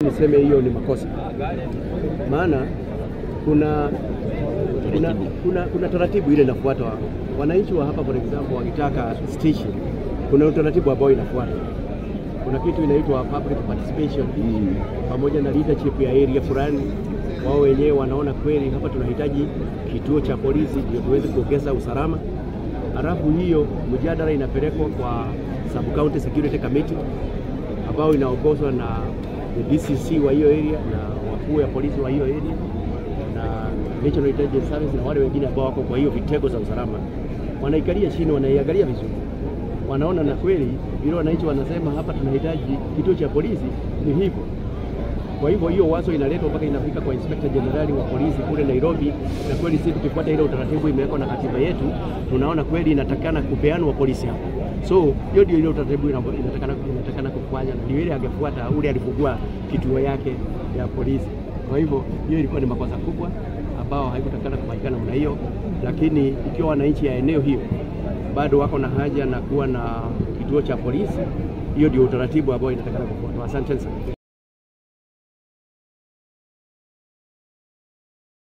Niseme hiyo ni makosa. Maana kuna taratibu ile inafuatwa. Wananchi wa hapa for example wakitaka station, kuna utaratibu ambao inafuatwa. Kuna kitu inaitwa public participation pamoja na leadership ya area fulani. Wao wenyewe wanaona kweli hapa tunahitaji kituo cha polisi ndio tuweze kuongeza usalama. Halafu hiyo mjadala inapelekwa kwa Sub County Security Committee ambao inaongozwa na the DCC wa hiyo area na wakuu ya polisi wa hiyo area na National Intelligence Service na wale wengine ambao wako kwa hiyo vitengo za usalama. Wanaikalia chini, wanaiangalia vizuri. Wanaona na kweli ile wananchi wanasema hapa tunahitaji kituo cha polisi ni hivyo. Kwa hivyo hiyo wazo inaletwa mpaka inafika kwa Inspector General wa polisi kule Nairobi, na kweli sisi tukifuata ile utaratibu imewekwa na katiba yetu, tunaona kweli inatakana kupeanwa polisi hapa. So hiyo ndio ile utaratibu inatakana kufanya, na ndio ile angefuata ule alifungua kituo yake ya polisi. Kwa hivyo hiyo ilikuwa ni makosa kubwa ambao haikutakana kufanyika namna hiyo, lakini ikiwa wananchi ya eneo hiyo bado wako na haja na kuwa na kituo cha polisi, hiyo ndio utaratibu ambao inatakana kufuatwa. Asante sana.